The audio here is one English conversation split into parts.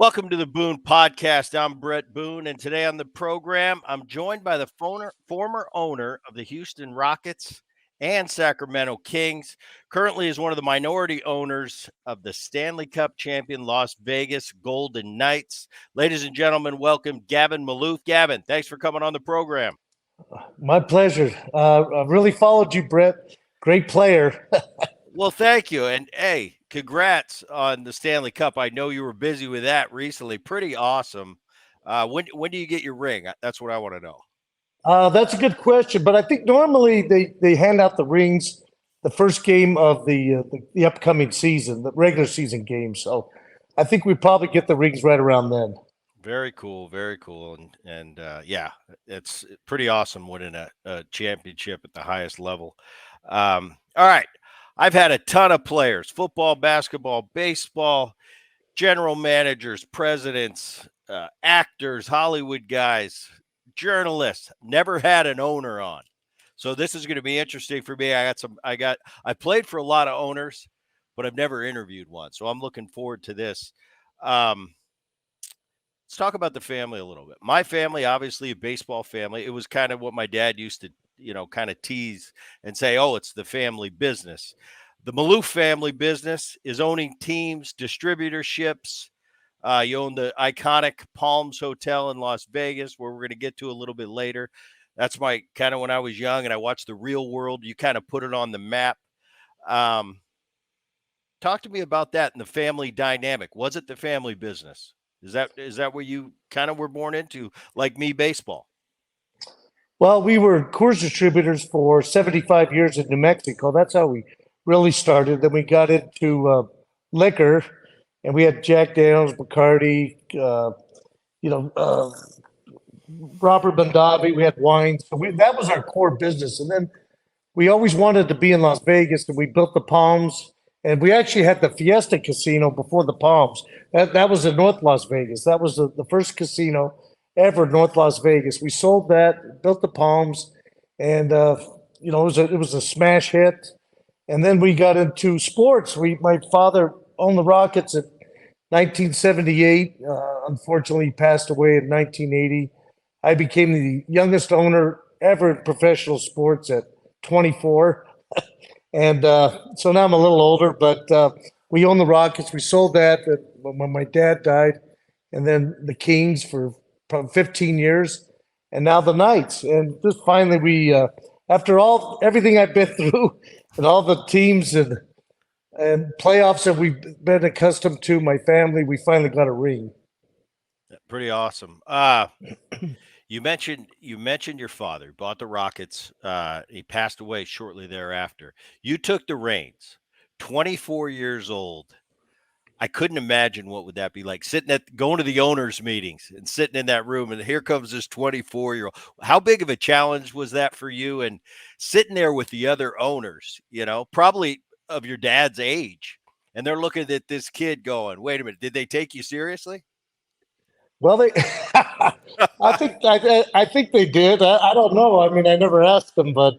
Welcome to the Boone Podcast. I'm Bret Boone, and today on the program, I'm joined by the former owner of the Houston Rockets and Sacramento Kings. Currently is one of the minority owners of the Stanley Cup champion Las Vegas Golden Knights. Ladies and gentlemen, welcome Gavin Maloof. Gavin, thanks for coming on the program. My pleasure. I really followed you, Bret. Great player. Well, thank you. And hey, congrats on the Stanley Cup. I know you were busy with that recently. Pretty awesome. When do you get your ring? That's what I want to know. That's a good question, but I think normally they hand out the rings the first game of the upcoming season, the regular season game. So I think we probably get the rings right around then. Very cool, and yeah, it's pretty awesome winning a championship at the highest level. All right. I've had a ton of players, football, basketball, baseball, general managers, presidents, actors, Hollywood guys, journalists. Never had an owner on. So this is going to be interesting for me. I played for a lot of owners, but I've never interviewed one. So I'm looking forward to this. Let's talk about the family a little bit. My family, obviously a baseball family. It was kind of what my dad used to kind of tease and say, oh, it's the family business. The Maloof family business is owning teams, distributorships. You own the iconic Palms Hotel in Las Vegas, where we're going to get to a little bit later. That's my kind of when I was young and I watched The Real World, you kind of put it on the map. Talk to me about that and the family dynamic. Was it the family business? Is that what you kind of were born into, like me, baseball? Well, we were Coors distributors for 75 years in New Mexico. That's how we really started. Then we got into liquor, and we had Jack Daniels, Bacardi, Robert Mondavi. We had wine. So that was our core business. And then we always wanted to be in Las Vegas, and we built the Palms. And we actually had the Fiesta Casino before the Palms. That was in North Las Vegas. That was the first casino ever in North Las Vegas. We sold that, built the Palms, and it was a smash hit. And then we got into sports. My father owned the Rockets in 1978. Unfortunately, he passed away in 1980. I became the youngest owner ever in professional sports at 24. And so now I'm a little older, but we own the Rockets. We sold that when my dad died, and then the Kings for probably 15 years, and now the Knights. And just finally, we after everything I've been through and all the teams and playoffs that we've been accustomed to, my family, we finally got a ring. Pretty awesome. You mentioned your father bought the Rockets. He passed away shortly thereafter. You took the reins, 24 years old. I couldn't imagine what would that be like, going to the owners' meetings and sitting in that room, and here comes this 24-year-old. How big of a challenge was that for you? And sitting there with the other owners, probably of your dad's age, and they're looking at this kid going, "Wait a minute, did they take you seriously?" Well, I think they did. I don't know. I mean, I never asked them, but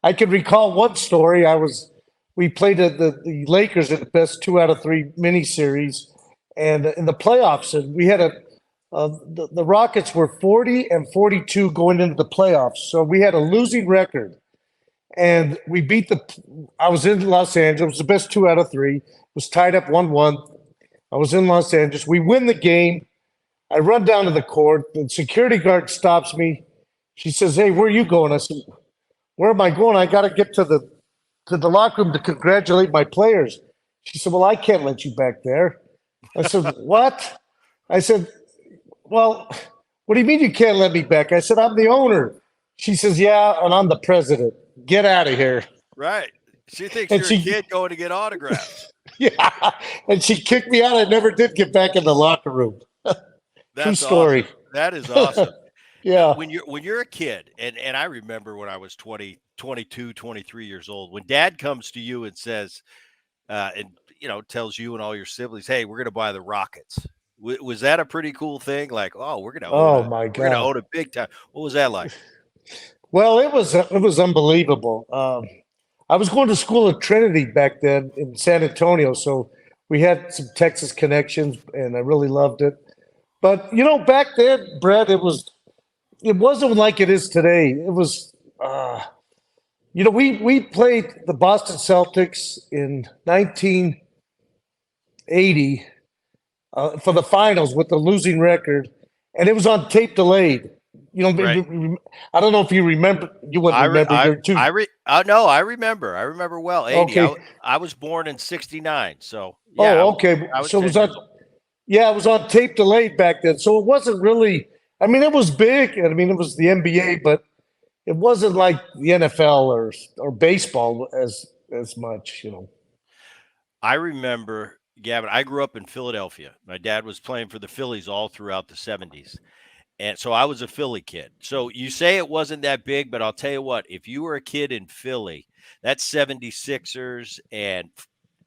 I can recall one story. We played the Lakers in the best 2 out of 3 miniseries, and in the playoffs, and we had the Rockets were 40-42 going into the playoffs, so we had a losing record, and we beat I was in Los Angeles. It was the best 2 out of 3. It was tied up 1-1. I was in Los Angeles. We win the game. I run down to the court. The security guard stops me. She says, "Hey, where are you going?" I said, "Where am I going? I got to get to the locker room to congratulate my players." She said, "Well, I can't let you back there." I said, "What?" I said, "Well, what do you mean you can't let me back?" I said, "I'm the owner." She says, "Yeah, and I'm the president. Get out of here." Right. She thinks you're a kid going to get autographs. Yeah. And she kicked me out. I never did get back in the locker room. That's true story. Awesome. That is awesome. Yeah. When you're a kid, and I remember when I was 20, 22, 23 years old, when dad comes to you and says, tells you and all your siblings, "Hey, we're going to buy the Rockets." Was that a pretty cool thing? Like, oh, we're going to my God. We're going to own a big time. What was that like? Well, it was unbelievable. I was going to school at Trinity back then in San Antonio, so We had some Texas connections, and I really loved it. But back then, Brett, it wasn't like it is today. It was, we played the Boston Celtics in 1980 for the finals with the losing record, and it was on tape delayed. Right. I don't know if you remember. You wouldn't remember. You're too No, I remember. I remember well. 80. okay. I was born in 69. So yeah, Oh, okay. I was So it 10 was on. years old. Yeah, it was on tape delayed back then. So it wasn't really. I mean, it was big. I mean, it was the NBA, but it wasn't like the NFL or baseball as much. I remember, Gavin, I grew up in Philadelphia. My dad was playing for the Phillies all throughout the 70s. And so I was a Philly kid. So you say it wasn't that big, but I'll tell you what, if you were a kid in Philly, that's 76ers and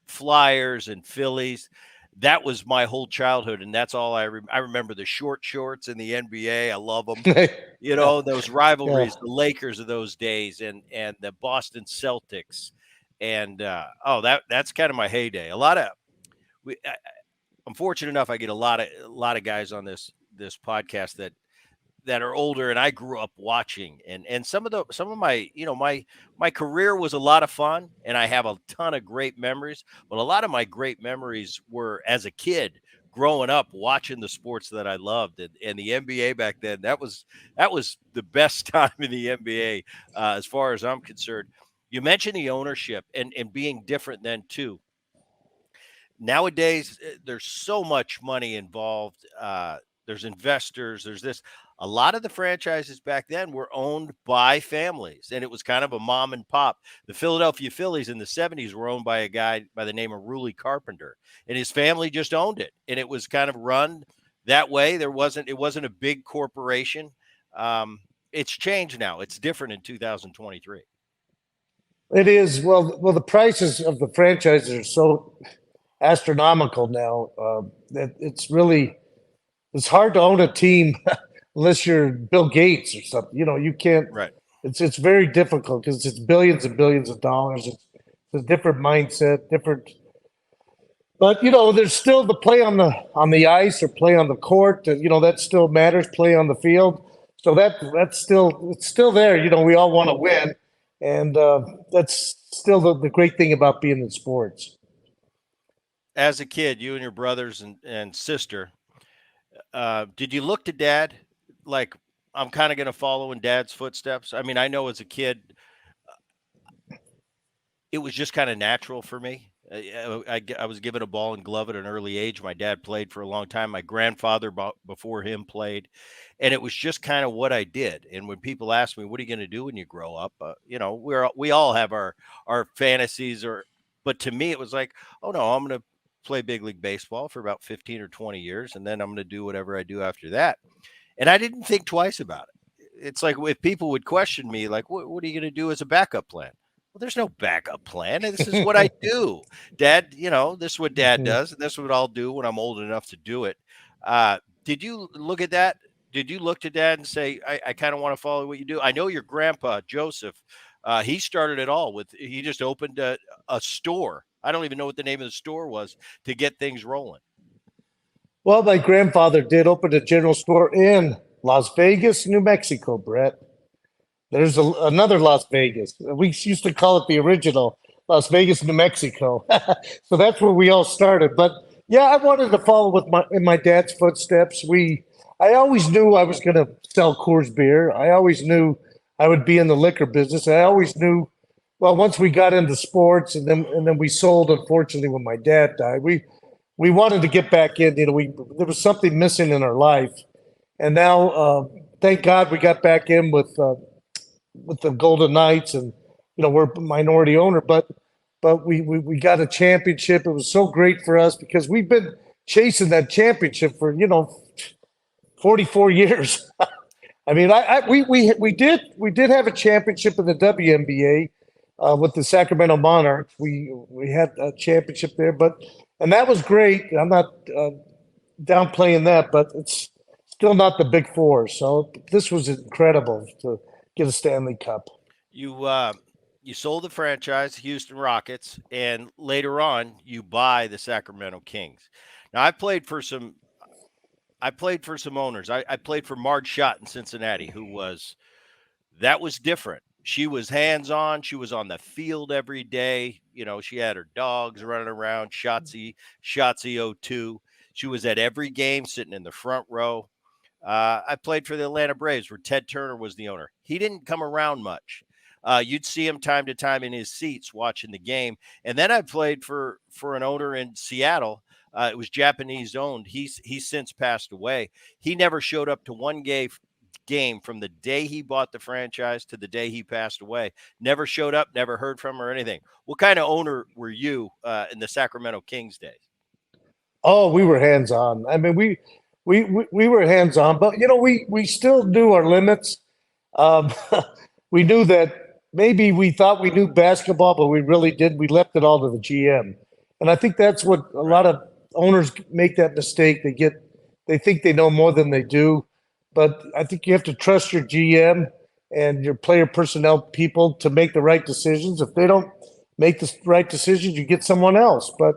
Flyers and Phillies. That was my whole childhood. And that's all I remember the short shorts in the NBA. I love them. You Yeah, know, those yeah. rivalries, the Lakers of those days and the Boston Celtics. And that's kind of my heyday. A lot of I'm fortunate enough I get a lot of guys on this podcast that are older and I grew up watching and some of my my career was a lot of fun and I have a ton of great memories, but a lot of my great memories were as a kid growing up watching the sports that I loved and the NBA back then. That was the best time in the NBA as far as I'm concerned. You mentioned the ownership and being different then too. Nowadays there's so much money involved. There's investors, there's this. A lot of the franchises back then were owned by families and it was kind of a mom and pop. The Philadelphia Phillies in the 70s were owned by a guy by the name of Ruley Carpenter and his family just owned it and it was kind of run that way. It wasn't a big corporation. It's changed now, it's different in 2023. It is. Well, the prices of the franchises are so astronomical now that it's hard to own a team unless you're Bill Gates or something. You can't. Right. It's very difficult because it's billions and billions of dollars. It's a different mindset, different. But there's still the play on the ice or play on the court. That still matters. Play on the field. So it's still there. We all want to win, and that's still the great thing about being in sports. As a kid, you and your brothers and sister, did you look to dad like I'm kind of going to follow in dad's footsteps? I mean, I know as a kid, it was just kind of natural for me. I was given a ball and glove at an early age. My dad played for a long time. My grandfather before him played, and it was just kind of what I did. And when people ask me, "What are you going to do when you grow up?" We all have our fantasies, but to me, it was like, "Oh no, I'm going to play big league baseball for about 15 or 20 years, and then I'm going to do whatever I do after that." And I didn't think twice about it. It's like if people would question me, like, what are you going to do as a backup plan? Well, there's no backup plan. This is what I do. Dad, this is what dad Mhm. does, and this is what I'll do when I'm old enough to do it. Did you look at that? Did you look to dad and say, I kind of want to follow what you do? I know your grandpa, Joseph, he started it all he just opened a store. I don't even know what the name of the store was to get things rolling. Well, my grandfather did open a general store in Las Vegas, New Mexico, Brett. There's another Las Vegas. We used to call it the original Las Vegas, New Mexico. So that's where we all started. But yeah, I wanted to follow in my dad's footsteps. I always knew I was going to sell Coors beer. I always knew I would be in the liquor business. I always knew. Well, once we got into sports, and then we sold. Unfortunately, when my dad died, we wanted to get back in. There was something missing in our life, and now thank God we got back in with the Golden Knights, and we're a minority owner, but we got a championship. It was so great for us because we've been chasing that championship for 44 years. I mean, we did have a championship in the WNBA with the Sacramento Monarchs. We had a championship there, and that was great. I'm not downplaying that, but it's still not the Big Four. So this was incredible to get a Stanley Cup. You you sold the franchise, Houston Rockets, and later on you buy the Sacramento Kings. Now I played for some owners. I played for Marge Schott in Cincinnati, who was that was different. She was hands on. She was on the field every day. You know, she had her dogs running around. Shotzi O2. She was at every game, sitting in the front row. I played for the Atlanta Braves, where Ted Turner was the owner. He didn't come around much. You'd see him time to time in his seats watching the game. And then I played for an owner in Seattle. It was Japanese owned. He's since passed away. He never showed up to one game from the day he bought the franchise to the day he passed away. Never showed up, never heard from him or anything. What kind of owner were you in the Sacramento Kings days? Oh, we were hands on. I mean, we were hands on, but we still knew our limits. Um, we knew that maybe we thought we knew basketball, but we really did. We left it all to the GM, and I think that's what a lot of owners make that mistake. They think they know more than they do, but I think you have to trust your GM and your player personnel people to make the right decisions. If they don't make the right decisions, you get someone else. But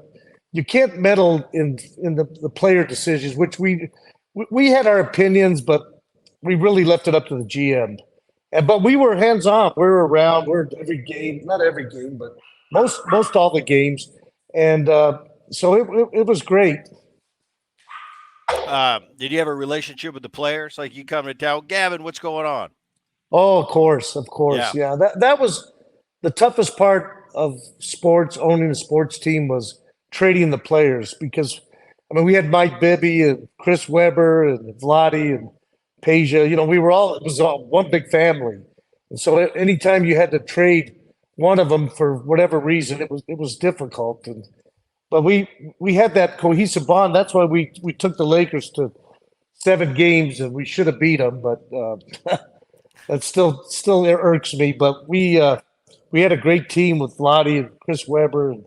you can't meddle in the player decisions, which we had our opinions, but we really left it up to the GM. But we were hands on. We were around. We are every game, not every game, but most all the games, and so it was great. Did you have a relationship with the players? Like you come to town, Gavin, what's going on? Oh, of course, Yeah, yeah. That was the toughest part of sports. Owning a sports team was trading the players because, I mean, we had Mike Bibby and Chris Webber and Vladi and Peja. We were all, it was all one big family. And so anytime you had to trade one of them for whatever reason, it was difficult. But we had that cohesive bond. That's why we took the Lakers to 7 games, and we should have beat them. But that still irks me. But we had a great team with Vladi and Chris Webber and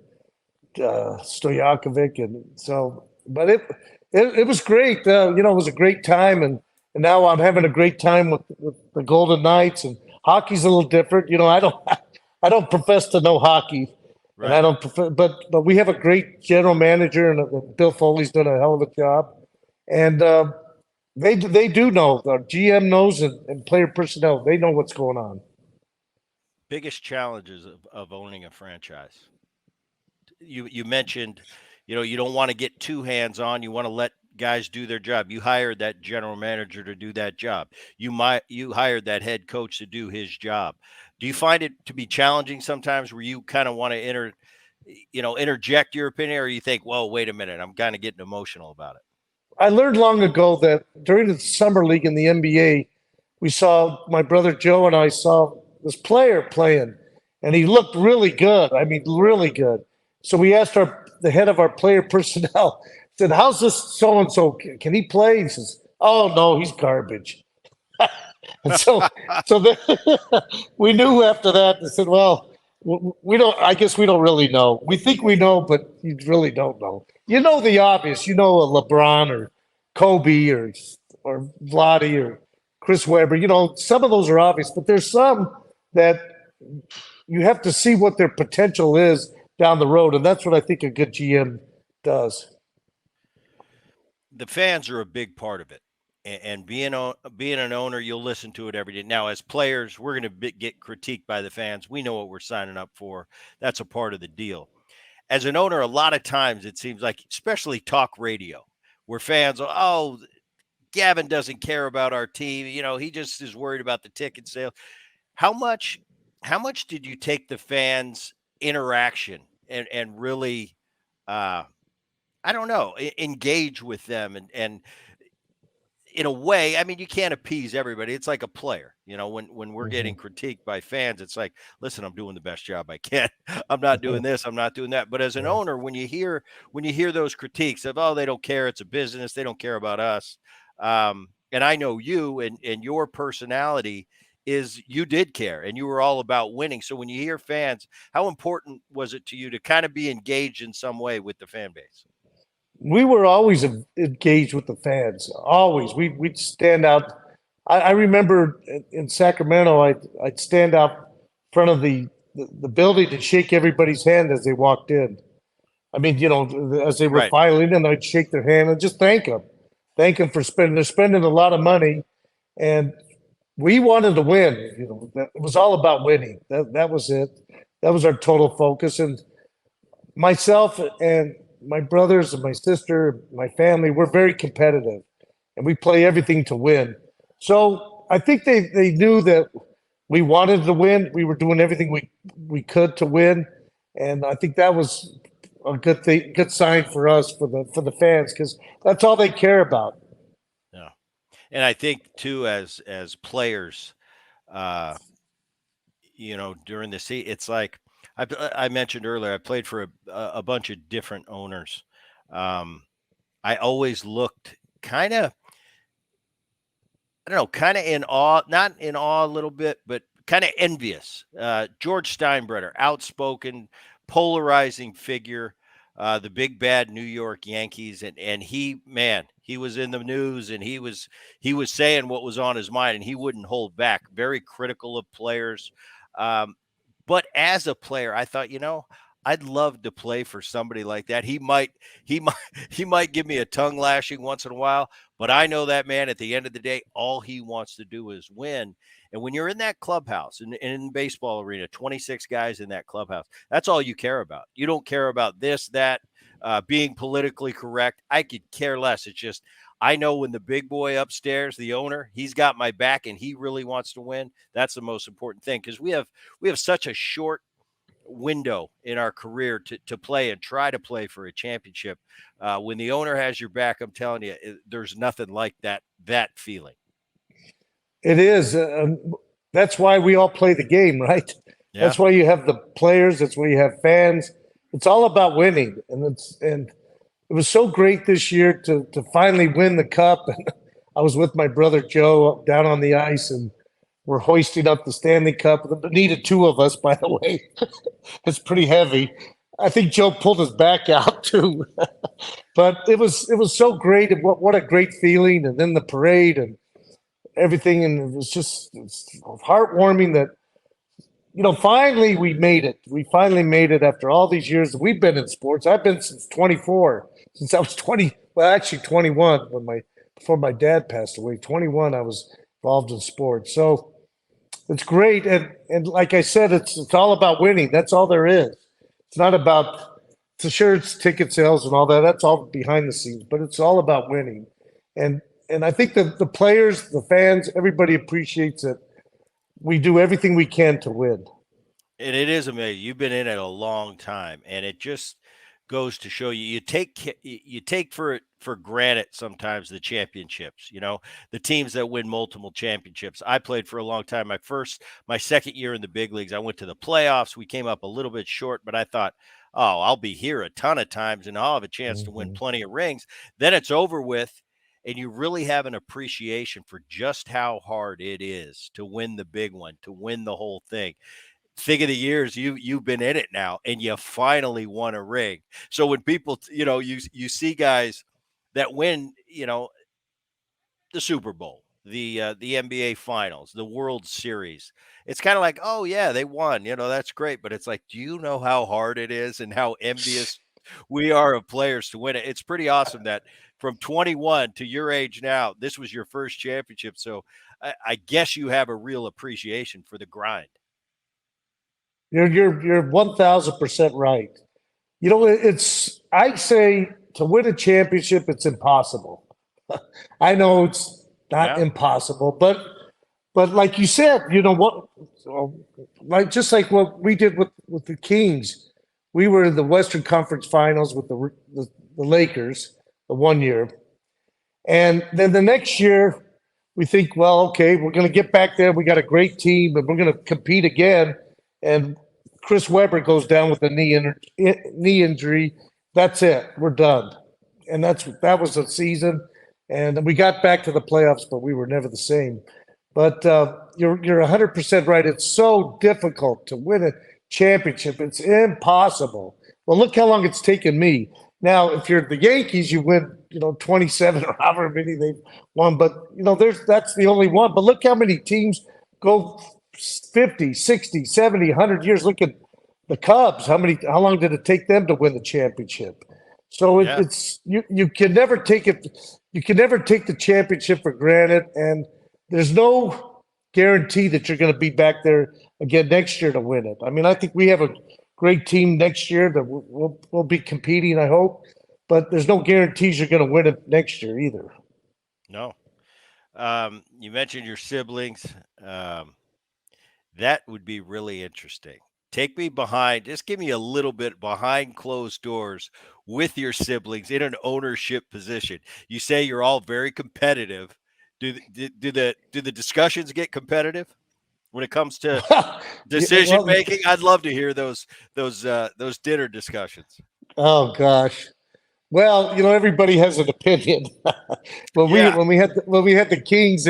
Stojakovic, and so. But it was great. It was a great time, and now I'm having a great time with the Golden Knights. And hockey's a little different. I don't profess to know hockey, and I right. don't prefer, but we have a great general manager, and Bill Foley's done a hell of a job, and they do know. The GM knows, and player personnel, they know what's going on. Biggest challenges of owning a franchise. You mentioned, you don't want to get too hands on. You want to let guys do their job. You hired that general manager to do that job. You hired that head coach to do his job. Do you find it to be challenging sometimes where you kind of want to interject your opinion, or you think, well, wait a minute, I'm kind of getting emotional about it? I learned long ago that during the summer league in the NBA, we saw my brother Joe and I saw this player playing, and he looked really good. I mean, really good. So we asked the head of our player personnel, said, "How's this so and so? Can he play?" He says, "Oh no, he's garbage." And so then we knew after that. They said, "Well, we don't. I guess we don't really know. We think we know, but you really don't know. You know the obvious. You know a LeBron or Kobe or Vladi or Chris Webber. Some of those are obvious, but there's some that you have to see what their potential is down the road, and that's what I think a good GM does." The fans are a big part of it. And being an owner, you'll listen to it every day. Now, as players, we're going to get critiqued by the fans. We know what we're signing up for. That's a part of the deal. As an owner, a lot of times it seems like, especially talk radio, where fans are, oh, Gavin doesn't care about our team. He just is worried about the ticket sale. How much, how much did you take the fans' interaction and really, uh, I don't know, engage with them and in a way, I mean, you can't appease everybody. It's like a player, when we're getting Mhm. critiqued by fans, it's like, listen, I'm doing the best job I can. I'm not doing this, I'm not doing that. But as an Yeah. owner, when you hear those critiques of, oh, they don't care, it's a business, they don't care about us. And I know you and your personality is you did care and you were all about winning. So when you hear fans, how important was it to you to kind of be engaged in some way with the fan base? We were always engaged with the fans. Always, we'd stand out. I remember in Sacramento, I'd stand out in front of the the ability to shake everybody's hand as they walked in. I mean, as they were Right. filing in, I'd shake their hand and just thank them for spending. They're spending a lot of money, and we wanted to win. It was all about winning. That was it. That was our total focus. And myself and my brothers and my sister, my family, we're very competitive, and we play everything to win. So I think they knew that we wanted to win. We were doing everything we could to win, and I think that was a good thing, good sign for us for the fans because that's all they care about. Yeah. And I think too, as players, uh, during the season, it's like I mentioned earlier, I played for a bunch of different owners. Um, I always looked kind of, I don't know, kind of in awe, not in awe a little bit, but kind of envious. George Steinbrenner, outspoken, polarizing figure, the big bad New York Yankees, and he, man, he was in the news, and he was saying what was on his mind, and he wouldn't hold back. Very critical of players. Um, but as a player, I thought, I'd love to play for somebody like that. He might he might give me a tongue lashing once in a while, but I know that man at the end of the day, all he wants to do is win. And when you're in that clubhouse in baseball arena, 26 guys in that clubhouse, that's all you care about. You don't care about this, that, being politically correct. I could care less. It's just I know when the big boy upstairs, the owner, he's got my back and he really wants to win. That's the most important thing because we have such a short window in our career to play and try to play for a championship. When the owner has your back, I'm telling you, there's nothing like that feeling. It is. That's why we all play the game, right? Yeah. That's why you have the players. That's why you have fans. It's all about winning, and it was so great this year to finally win the cup. And I was with my brother Joe down on the ice, and we're hoisting up the Stanley Cup. It needed two of us, by the way. It's pretty heavy. I think Joe pulled his back out too. But it was so great, and what a great feeling. And then the parade and everything, and it was just heartwarming that finally we made it. We finally made it after all these years that we've been in sports. I've been since 24, since I was 20. Well, actually 21 before my dad passed away. 21, I was involved in sports. So it's great, and like I said, it's all about winning. That's all there is. It's not about sure it's ticket sales and all that. That's all behind the scenes, but it's all about winning. And I think the players, the fans, everybody appreciates it. We do everything we can to win. And it is amazing. You've been in it a long time, and it just goes to show you take for granted sometimes the championships. The teams that win multiple championships. I played for a long time. My second year in the big leagues, I went to the playoffs. We came up a little bit short, but I thought, oh, I'll be here a ton of times, and I'll have a chance to win Mhm. plenty of rings. Then it's over with. And you really have an appreciation for just how hard it is to win the big one, to win the whole thing. Think of the years you've been in it now, and you finally won a ring. So when people, you see guys that win, the Super Bowl, the NBA Finals, the World Series, it's kind of like, oh yeah, they won. That's great, but it's like, do you know how hard it is and how envious we are of players to win it? It's pretty awesome that from 21 to your age now, this was your first championship. So I guess you have a real appreciation for the grind. You're 1,000% right. It's I say to win a championship, it's impossible. I know it's not Yeah. impossible, but like you said, you know what? Like just like what we did with the Kings, we were in the Western Conference Finals with the Lakers the one year, and then the next year we think, well, okay, we're going to get back there. We got a great team, and we're going to compete again. And Chris Webber goes down with a knee injury. That's it. We're done. And that was the season. And we got back to the playoffs, but we were never the same. But you're 100% right. It's so difficult to win a championship. It's impossible. Well, look how long it's taken me. Now, if you're the Yankees, you win, 27 or however many they've won. But that's the only one. But look how many teams go 50, 60, 70, 100 years. Look at the Cubs. How long did it take them to win the championship? So Yeah. you can never take it. You can never take the championship for granted, and there's no guarantee that you're going to be back there again next year to win it. I mean, I think we have a great team next year that we'll be competing. I hope, but there's no guarantees you're going to win it next year either. No. You mentioned your siblings. Um, that would be really interesting. Take me behind, just give me a little bit behind closed doors with your siblings in an ownership position. You say you're all very competitive. Do the discussions get competitive when it comes to Yeah, decision well, making? I'd love to hear those dinner discussions. oh gosh. Well, everybody has an opinion. when we Yeah. when we had when we had the Kings,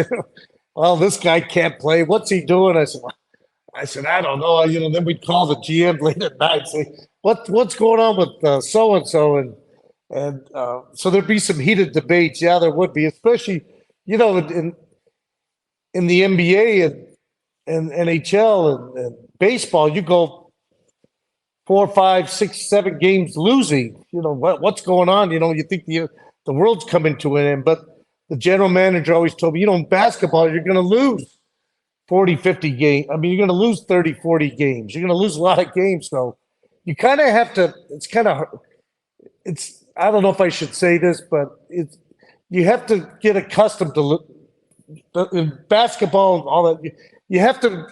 well, this guy can't play. What's he doing? I said, I don't know. Then we'd call the GM late at night, say, what's going on with so and so, and so there'd be some heated debates. Yeah, there would be, especially in the NBA and NHL and baseball. You go 4, 5, 6, 7 games losing. What's going on? You think the world's coming to an end, but the general manager always told me, in basketball, you're going to lose 40, 50 games. I mean, you're going to lose 30, 40 games. You're going to lose a lot of games. So you kind of have to, I don't know if I should say this, but you have to get accustomed to in basketball and all that. You have to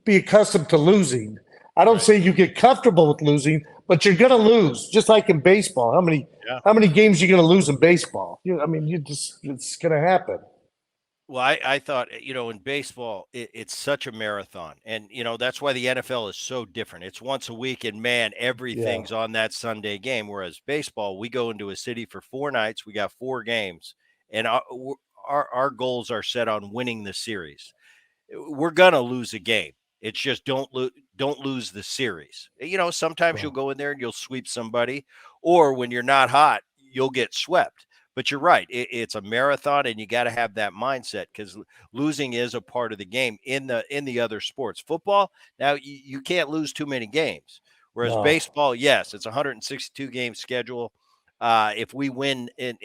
be accustomed to losing. I don't Right. say you get comfortable with losing, but you're going to lose, just like in baseball. Yeah. How many games are you going to lose in baseball? I mean, it's going to happen. Well, I thought, in baseball, it's such a marathon. And, that's why the NFL is so different. It's once a week, and man, Yeah, everything's on that Sunday game. Whereas baseball, we go into a city for 4 nights, we got 4 games, and our goals are set on winning the series. We're gonna lose a game. It's just don't lose the series. Sometimes you'll well, go in there and you'll sweep somebody, or when you're not hot, you'll get swept. But you're right. It's a marathon, and you got to have that mindset because losing is a part of the game in the other sports. Football, now you can't lose too many games. Whereas no, baseball, yes, it's a 162 game schedule. If we win in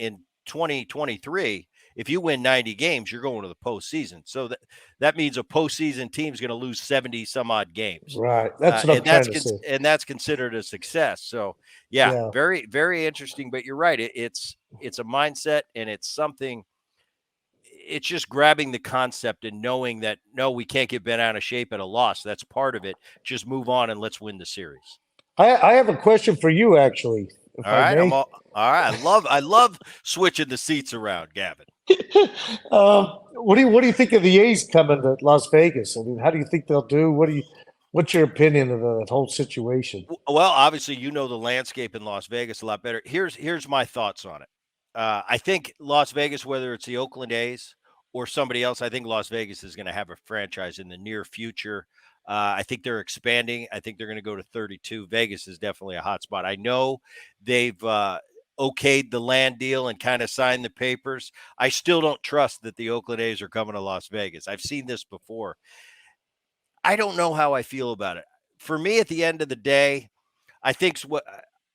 2023, if you win 90 games, you're going to the postseason. So that means a postseason team is going to lose 70 some odd games. right. That's what I'm trying to say. And that's considered a success. So yeah, Yeah, very very interesting. But you're right. It's a mindset, and it's something. It's just grabbing the concept and knowing that no, we can't get bent out of shape at a loss. That's part of it. Just move on and let's win the series. I have a question for you, actually, if All I right, may. all right. I love switching the seats around, Gavin. What do you think of the A's coming to Las Vegas? I mean, how do you think they'll do? What's your opinion of that whole situation? Well, obviously, the landscape in Las Vegas a lot better. Here's my thoughts on it. I think Las Vegas, whether it's the Oakland A's or somebody else, I think Las Vegas is going to have a franchise in the near future. I think they're expanding. I think they're going to go to 32. Vegas is definitely a hot spot. I know they've okayed the land deal and kind of signed the papers. I still don't trust that the Oakland A's are coming to Las Vegas. I've seen this before. I don't know how I feel about it. For me, at the end of the day, I think what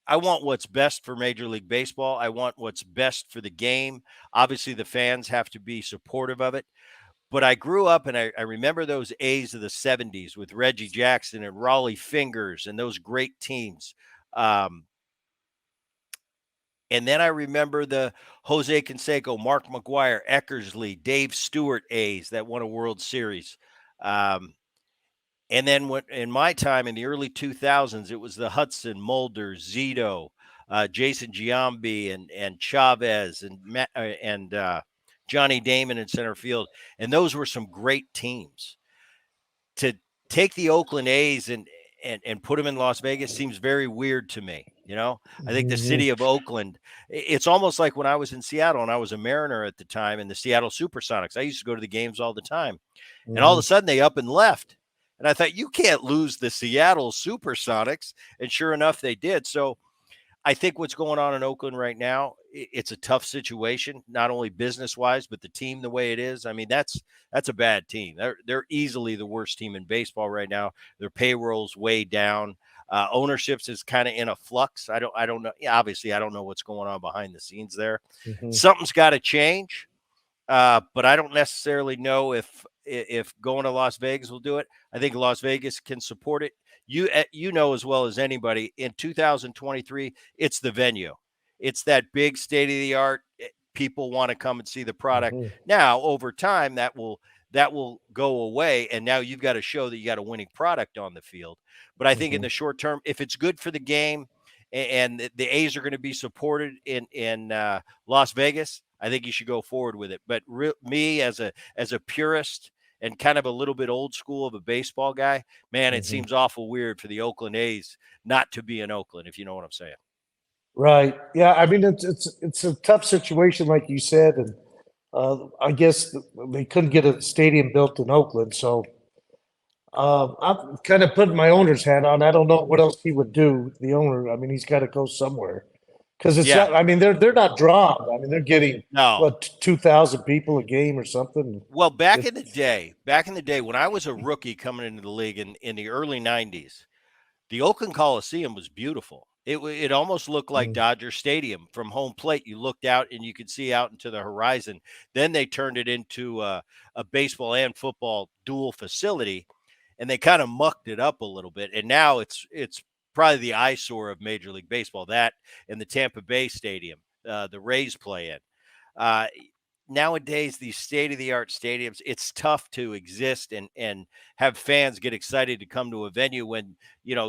I want what's best for Major League Baseball. I want what's best for the game. Obviously, the fans have to be supportive of it. But I grew up and I remember those A's of the 70s with Reggie Jackson and Raleigh Fingers and those great teams. Um, and then I remember the Jose Canseco, Mark McGuire, Eckersley, Dave Stewart A's that won a World Series. Um, And then in my time in the early 2000s, it was the Hudson, Mulder, Zito, Jason Giambi, and Chavez, and Johnny Damon in center field, and those were some great teams. To take the Oakland A's and put them in Las Vegas seems very weird to me. I think the Mhm, city of Oakland, it's almost like when I was in Seattle and I was a Mariner at the time in the Seattle Supersonics. I used to go to the games all the time. And all of a mhm. sudden they up and left. And I thought, you can't lose the Seattle Supersonics. And sure enough, they did. So I think what's going on in Oakland right now, it's a tough situation, not only business wise, but the team the way it is. I mean, that's a bad team. They're easily the worst team in baseball right now. Their payroll's way down. Ownerships is kind of in a flux. I don't know. Yeah, obviously, I don't know what's going on behind the scenes there. Mhm. Something's got to change. But I don't necessarily know if going to Las Vegas will do it. I think Las Vegas can support it. You know as well as anybody in 2023, it's the venue. It's that big state of the art. People want to come and see the product. Mhm. Now, over time, that will go away, and now you've got to show that you got a winning product on the field. But I think in Mhm. the short term, if it's good for the game, and the A's are going to be supported in Las Vegas, I think you should go forward with it. But me as a purist and kind of a little bit old school of a baseball guy, man, it Mhm. seems awful weird for the Oakland A's not to be in Oakland, if you know what I'm saying. Right. Yeah. I mean, it's a tough situation, like you said, and I guess they couldn't get a stadium built in Oakland, so I'm kind of putting my owner's hat on. I don't know what else he would do. The owner, I mean, he's got to go somewhere because it's Yeah, not. I mean, they're not drawn. I mean, they're getting no. what 2,000 people a game or something. Well, It, back in the day when I was a rookie coming into the league in the early '90s, the Oakland Coliseum was beautiful. It almost looked like mm, Dodger Stadium from home plate. You looked out and you could see out into the horizon. Then they turned it into a baseball and football dual facility, and they kind of mucked it up a little bit. And now it's probably the eyesore of Major League Baseball. That and the Tampa Bay Stadium, the Rays play in. Uh, Nowadays, these state of the art stadiums, it's tough to exist and have fans get excited to come to a venue when,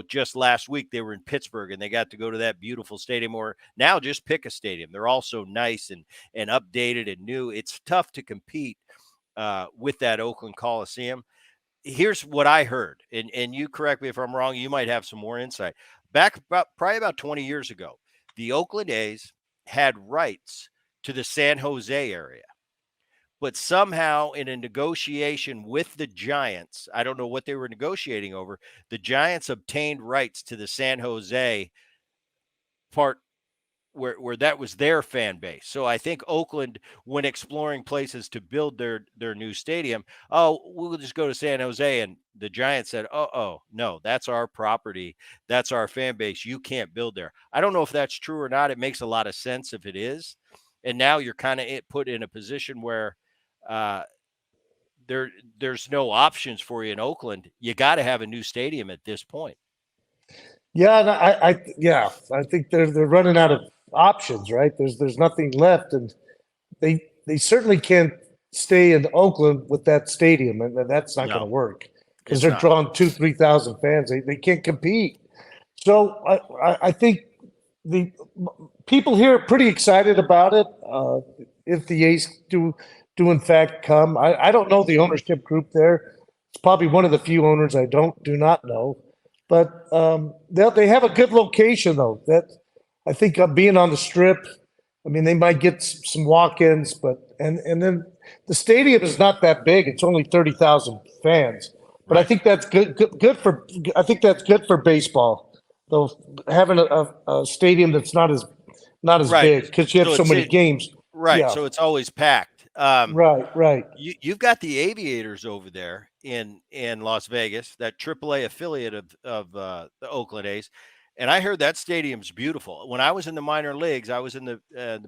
just last week they were in Pittsburgh and they got to go to that beautiful stadium. Or now just pick a stadium. They're all so nice and updated and new. It's tough to compete with that Oakland Coliseum. Here's what I heard, and you correct me if I'm wrong. You might have some more insight. Back probably about 20 years ago, the Oakland A's had rights to the San Jose area, but somehow in a negotiation with the Giants, I don't know what they were negotiating over, the Giants obtained rights to the San Jose part where that was their fan base. So I think Oakland, when exploring places to build their new stadium, oh, we'll just go to San Jose, and the Giants said, oh, no, that's our property, that's our fan base. You can't build there. I don't know if that's true or not. It makes a lot of sense if it is, and now you're kind of put in a position where uh, there's no options for you in Oakland. You got to have a new stadium at this point. yeah, and yeah, I think they're running out of options. Right? There's nothing left, and they certainly can't stay in Oakland with that stadium, and that's not going to No, work because it's they're not. drawing 2,000, 3,000 fans. They can't compete. So I think the people here are pretty excited about it. If the A's do in fact come, I don't know the ownership group there. It's probably one of the few owners I do not know, but they have a good location though. That I think being on the strip. I mean, they might get some walk-ins, but and then the stadium is not that big. It's only 30,000 fans, but I Right. think that's good for. I think that's good for baseball, though, having a stadium that's not as Right. big because you have So so it's many it. games. Right. Yeah, So it's always packed. right. You've got the Aviators over there in Las Vegas, that AAA affiliate of the Oakland A's, and I heard that stadium's beautiful. When I was in the minor leagues, I was in the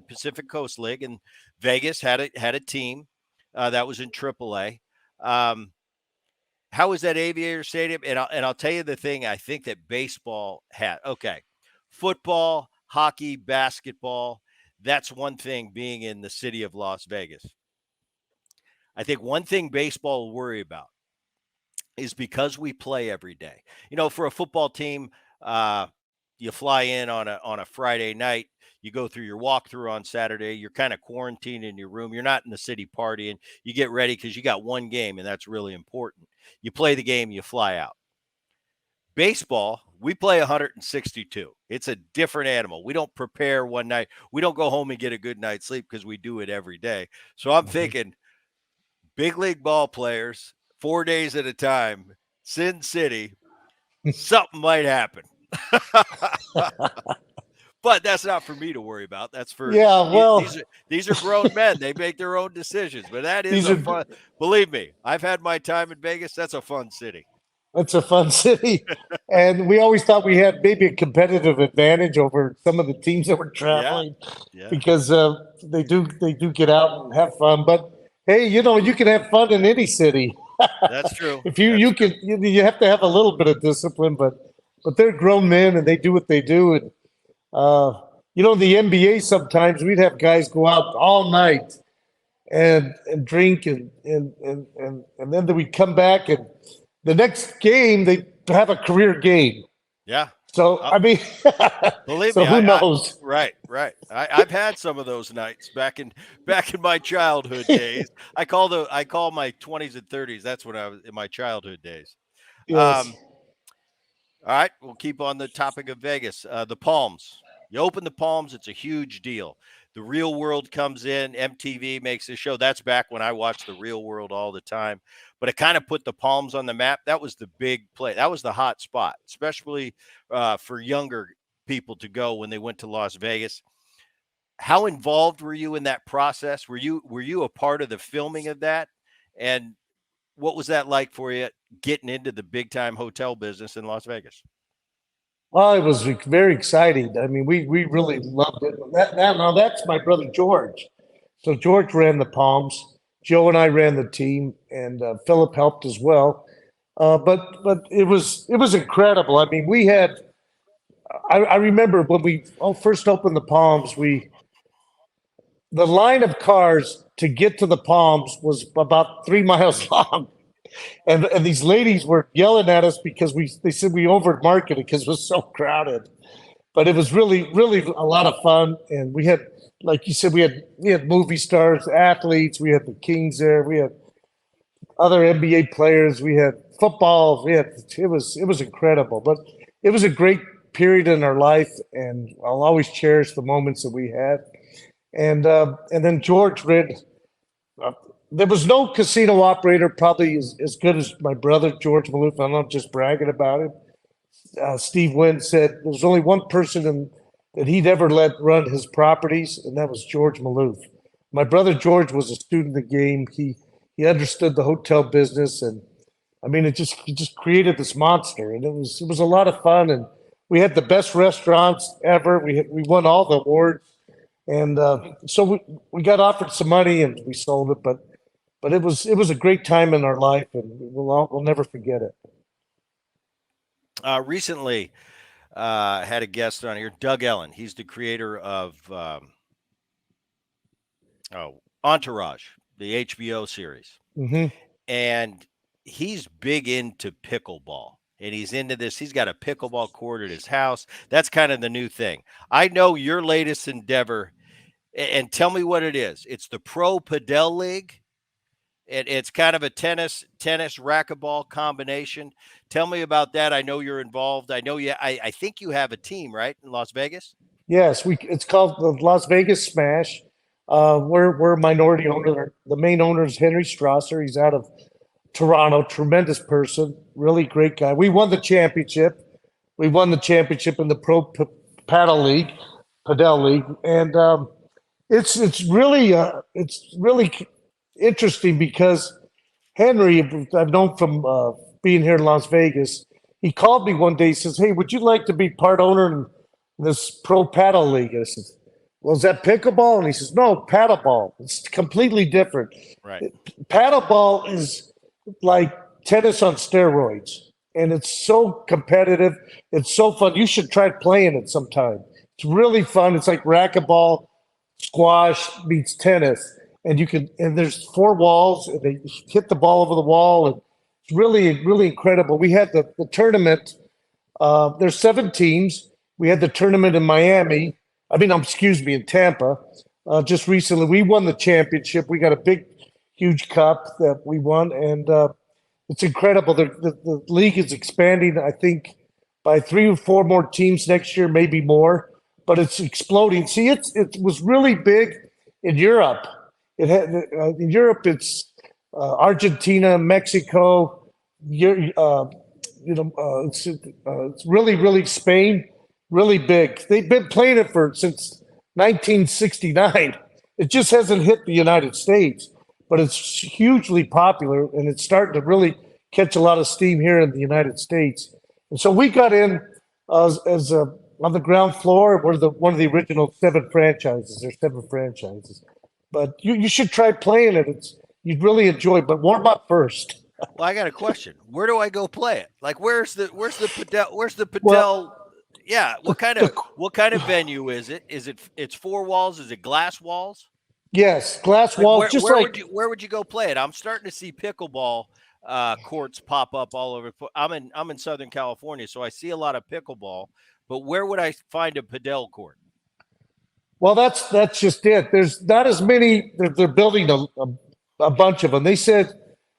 Pacific Coast League, and Vegas had a team that was in AAA. Um, how was that Aviator Stadium? And I'll tell you the thing I think that baseball had. Okay, football, hockey, basketball. That's one thing being in the city of Las Vegas. I think one thing baseball will worry about is because we play every day. For a football team, uh, you fly in on a Friday night. You go through your walkthrough on Saturday. You're kind of quarantined in your room. You're not in the city partying. You get ready because you got one game, and that's really important. You play the game, you fly out. Baseball, we play 162. It's a different animal. We don't prepare one night. We don't go home and get a good night's sleep because we do it every day. So I'm Mhm. thinking big league ball players, 4 days at a time, Sin City, something might happen. But that's not for me to worry about. That's for Yeah, well, these are grown men. They make their own decisions. But that is these a are fun. Believe me, I've had my time in Vegas. That's a fun city. It's a fun city. And we always thought we had maybe a competitive advantage over some of the teams that were Yeah, traveling yeah, because they do get out and have fun. But hey, you can have fun in any city. that's true. If you That's you true. can you have to have a little bit of discipline, but they're grown men and they do what they do. And uh, the NBA sometimes we'd have guys go out all night and drink and then we'd come back and the next game they have a career game. Yeah. So Uh, I mean, Believe so me, who I knows? right, right. I've had some of those nights back in my childhood days. I call my 20s and 30s. That's when I was in my childhood days. Yes. Um, all right, we'll keep on the topic of Vegas. The Palms. You open the Palms, it's a huge deal. The Real World comes in. MTV makes a show. That's back when I watched the Real World all the time. But it kind of put the Palms on the map. That was the big play. That was the hot spot, especially for younger people to go when they went to Las Vegas. How involved were you in that process? Were you a part of the filming of that? And what was that like for you getting into the big time hotel business in Las Vegas? Well, it was very exciting. I mean, we really loved it. Now that's my brother George. So George ran the Palms. Joe and I ran the team, and Philip helped as well. But it was incredible. I mean, we had. I remember when we first opened the Palms. The line of cars to get to the Palms was about 3 miles long. And these ladies were yelling at us because they said we over marketed because it was so crowded. But it was really a lot of fun, and we had, like you said, we had movie stars, athletes, we had the Kings there, we had other NBA players, we had football, it was incredible. But it was a great period in our life, and I'll always cherish the moments that we had. And then George read. Uh, there was no casino operator probably as good as my brother George Maloof. I'm not just bragging about him. Steve Wynn said there's only one person that he'd ever let run his properties, and that was George Maloof. My brother George was a student of the game. He understood the hotel business, and I mean, it just created this monster, and it was a lot of fun, and we had the best restaurants ever. We won all the awards, and so we got offered some money and we sold it, but it was a great time in our life, and we'll never forget it. Recently, had a guest on here, Doug Ellen. He's the creator of Entourage, the HBO series, Hmm. and he's big into pickleball. And he's into this. He's got a pickleball court at his house. That's kind of the new thing. I know your latest endeavor, and tell me what it is. It's the Pro Padel League. It's kind of a tennis racquetball combination. Tell me about that. I know you're involved. I know you. I think you have a team, right, in Las Vegas. Yes, it's called the Las Vegas Smash. We're a minority owner. The main owner is Henry Strasser. He's out of Toronto. Tremendous person, really great guy. We won the championship. We won the championship in the Paddle League, Padel League, and it's really interesting because Henry, I've known from being here in Las Vegas. He called me one day. He says, "Hey, would you like to be part owner in this pro paddle league?" I said, "Well, is that pickleball?" And he says, "No, paddleball. It's completely different. Right. Paddleball is like tennis on steroids, and it's so competitive. It's so fun. You should try playing it sometime. It's really fun. It's like racquetball, squash meets tennis, and there's four walls, and they hit the ball over the wall, and it's really incredible. We had the tournament. There's seven teams. We had the tournament in Miami. I mean, excuse me, in Tampa. Just recently, we won the championship. We got a big, huge cup that we won, and it's incredible. The league is expanding. I think by three or four more teams next year, maybe more. But it's exploding. See, it was really big in Europe. It had in Europe. It's Argentina, Mexico. Eu- Uh, it's really Spain, really big. They've been playing it since 1969. It just hasn't hit the United States, but it's hugely popular and it's starting to really catch a lot of steam here in the United States. And so we got in as on the ground floor. We're one of the original seven franchises. There's seven franchises, but you should try playing it. You'd really enjoy it, but warm up first. Well, I got a question. Where do I go play it? Like, where's the Patel? Well, Yeah, what kind of venue is it? It's four walls? Is it glass walls? yes, glass Like, walls, just like where would you go play it? I'm starting to see pickleball courts pop up all over. I'm in Southern California, so I see a lot of pickleball. But where would I find a padel court? well, that's just it. There's not as many. They're building a bunch of them. They said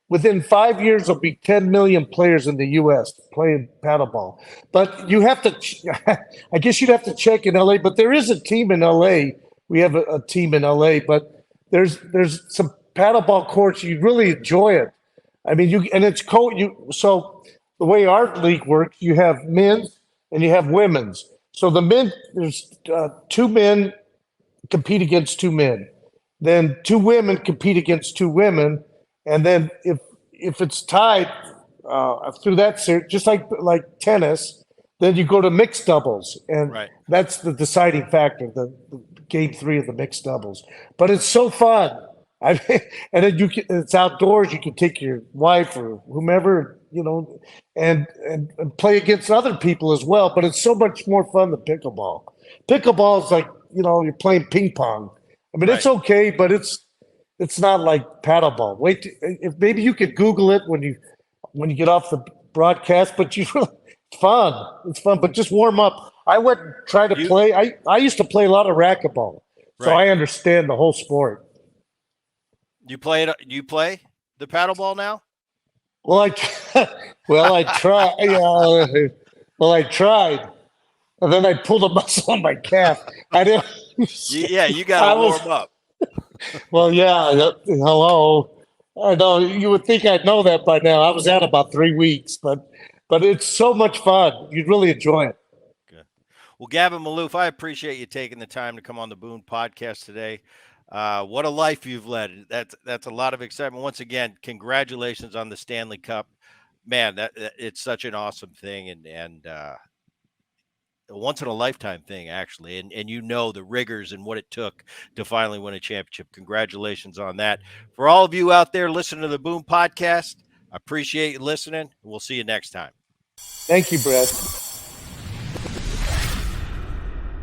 within 5 years there'll be 10 million players in the U.S. playing paddleball. But you have to, I guess you'd have to check in L.A. But there is a team in L.A. We have a team in L.A. But there's some paddleball courts. You really enjoy it. I mean, it's so the way our league works, you have men's and you have women's. So the men, there's two men compete against two men. Then two women compete against two women, and then if it's tied through that series, just like tennis, then you go to mixed doubles, and Right. that's the deciding factor. The game three of the mixed doubles, but it's so fun. I mean, and then it's outdoors. You can take your wife or whomever, and play against other people as well. But it's so much more fun than pickleball. Pickleball is like you're playing ping pong. I mean, it's Right. okay, but it's not like paddleball. Wait, if maybe you could Google it when you get off the broadcast. But it's fun. It's fun, but just warm up. I went and tried to play. I used to play a lot of racquetball, so Right. I understand the whole sport. You play it? You play the paddleball now? Well, I tried. Yeah, well, I tried, and then I pulled a muscle on my calf. I didn't. Yeah, you got I to was- warm up. Well, yeah. Hello. I know you would think I'd know that by now. I was out about 3 weeks, but it's so much fun. You'd really enjoy it. Good. Well, Gavin Maloof, I appreciate you taking the time to come on the Boone Podcast today. What a life you've led. That's a lot of excitement. Once again, congratulations on the Stanley Cup. Man, that it's such an awesome thing and a once in a lifetime thing, actually. And the rigors and what it took to finally win a championship. Congratulations on that. For all of you out there listening to the Boone Podcast, I appreciate you listening. We'll see you next time. Thank you, Brett.